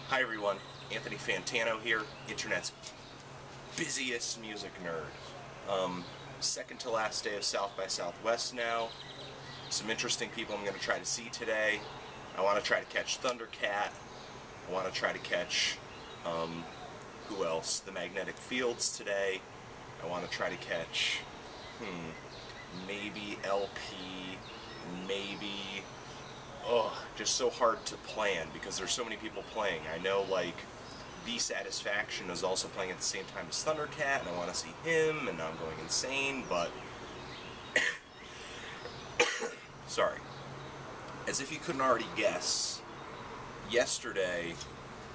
Hi everyone, Anthony Fantano here, internet's busiest music nerd. Second to last day of South by Southwest now. Some interesting people I'm going to try to see today. I want to try to catch Thundercat. I want to try to catch, who else? The Magnetic Fields today. I want to try to catch, maybe LP, maybe... just so hard to plan because there's so many people playing. I know, like, The Satisfaction is also playing at the same time as Thundercat, and I want to see him, and now I'm going insane, but... Sorry. As if you couldn't already guess, yesterday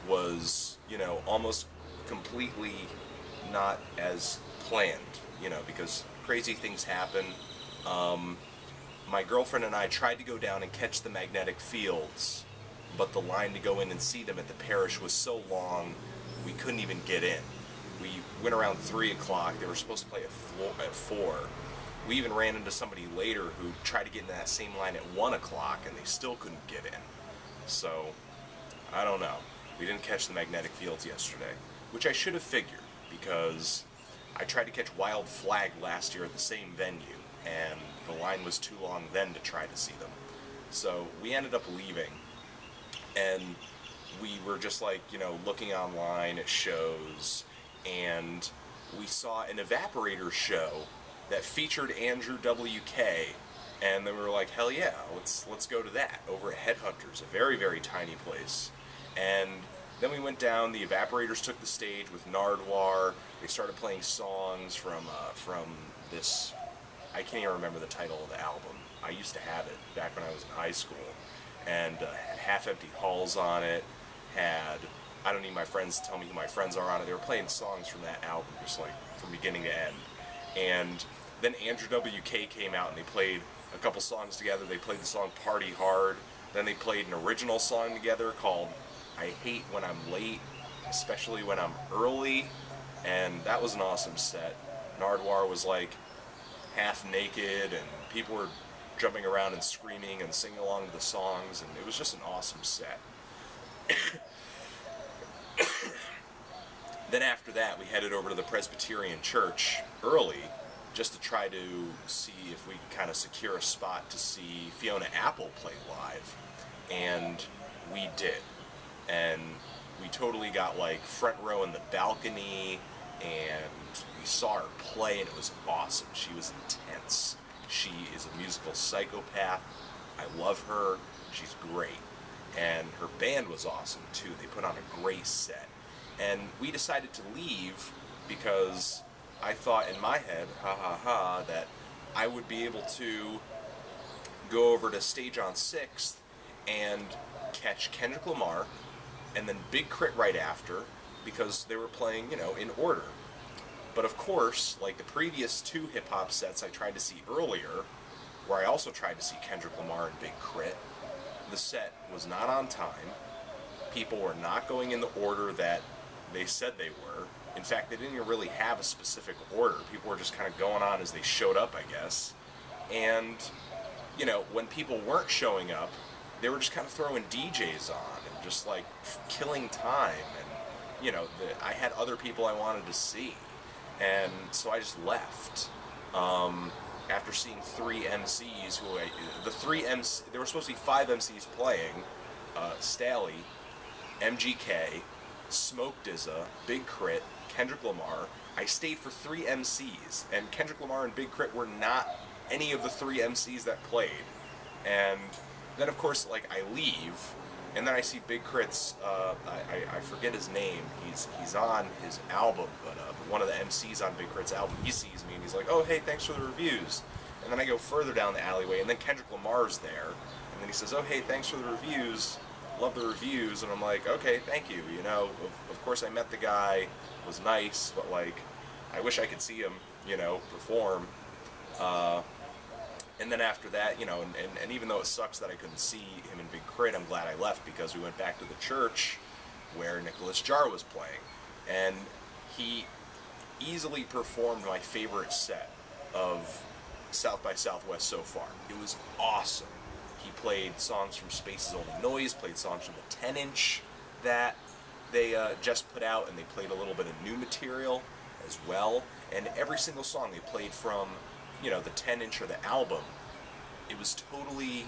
was, almost completely not as planned, because crazy things happen. My girlfriend and I tried to go down and catch the Magnetic Fields, but the line to go in and see them at the parish was so long, we couldn't even get in. We went around 3 o'clock. They were supposed to play at 4. We even ran into somebody later who tried to get in that same line at 1 o'clock, and they still couldn't get in. So, I don't know. We didn't catch the Magnetic Fields yesterday, which I should have figured, because I tried to catch Wild Flag last year at the same venue, and the line was too long then to try to see them. So we ended up leaving, and we were just like, looking online at shows, and we saw an Evaporator show that featured Andrew WK, and then we were like, hell yeah, let's go to that over at Headhunters, a very, very tiny place. And then we went down, the Evaporators took the stage with Nardwuar. They started playing songs from this, I can't even remember the title of the album. I used to have it back when I was in high school. And Half Empty Halls on it, had, I don't need my friends to tell me who my friends are on it. They were playing songs from that album, just like from beginning to end. And then Andrew WK came out and they played a couple songs together. They played the song Party Hard. Then they played an original song together called I Hate When I'm Late, Especially When I'm Early. And that was an awesome set. Nardwuar was like half naked, and people were jumping around and screaming and singing along to the songs, and it was just an awesome set. Then after that, we headed over to the Presbyterian Church early, just to try to see if we could kind of secure a spot to see Fiona Apple play live. And we did. And we totally got like front row in the balcony, and we saw her play, and it was awesome. She was intense. She is a musical psychopath. I love her. She's great. And her band was awesome too. They put on a great set. And we decided to leave because I thought in my head, that I would be able to go over to Stage on 6th and catch Kendrick Lamar, and then Big Crit right after, because they were playing, in order. But of course, like the previous 2 hip-hop sets I tried to see earlier, where I also tried to see Kendrick Lamar and Big Crit, the set was not on time. People were not going in the order that they said they were. In fact, they didn't even really have a specific order. People were just kind of going on as they showed up, I guess. And, when people weren't showing up, they were just kind of throwing DJs on and just like killing time. And, I had other people I wanted to see. And so I just left. After seeing 3 MCs there were supposed to be 5 MCs playing, Stally, MGK, Smoke DZA, Big Crit, Kendrick Lamar. I stayed for 3 MCs, and Kendrick Lamar and Big Crit were not any of the 3 MCs that played. And then of course, like, I leave, and then I see Big Crit's, I forget his name, he's on his album, but one of the MCs on Big Crit's album, he sees me and he's like, oh hey, thanks for the reviews. And then I go further down the alleyway, and then Kendrick Lamar's there, and then he says, oh hey, thanks for the reviews, love the reviews. And I'm like, okay, thank you, of course I met the guy, it was nice, but like, I wish I could see him, perform. And then after that, and even though it sucks that I couldn't see him in Big Crit, I'm glad I left, because we went back to the church where Nicholas Jar was playing. And he easily performed my favorite set of South by Southwest so far. It was awesome. He played songs from Space's Only Noise, played songs from the 10-inch that they just put out, and they played a little bit of new material as well. And every single song they played from, you know, the 10-inch or the album, it was totally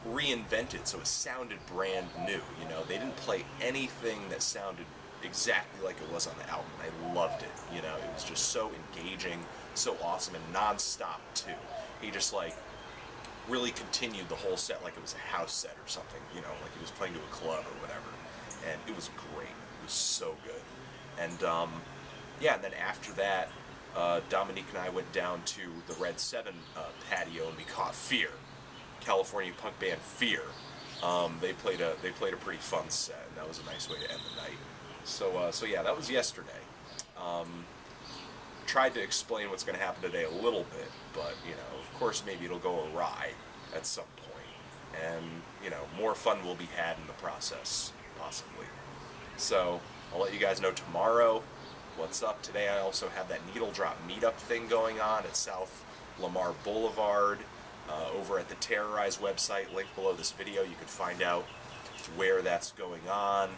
reinvented, so it sounded brand new. You know, they didn't play anything that sounded exactly like it was on the album. I loved it. You know, it was just so engaging, so awesome, and non-stop too. He just like really continued the whole set like it was a house set or something. You know, like he was playing to a club or whatever, and it was great. It was so good. And yeah, and then after that, Dominique and I went down to the Red 7 patio, and we caught Fear, California punk band Fear. They played a pretty fun set, and that was a nice way to end the night. So yeah, that was yesterday. Tried to explain what's going to happen today a little bit, but you know, of course, maybe it'll go awry at some point, and you know, more fun will be had in the process, possibly. So I'll let you guys know tomorrow what's up. Today I also have that needle drop meetup thing going on at South Lamar Boulevard, over at the Terrorize website, link below this video. You can find out where that's going on,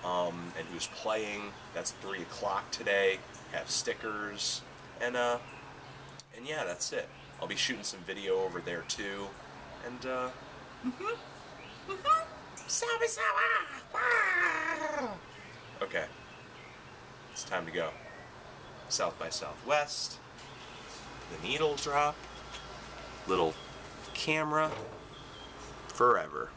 and who's playing. That's 3 o'clock today. Have stickers, and yeah, that's it. I'll be shooting some video over there too, and okay, it's time to go. South by Southwest, the needle drop, little camera, forever.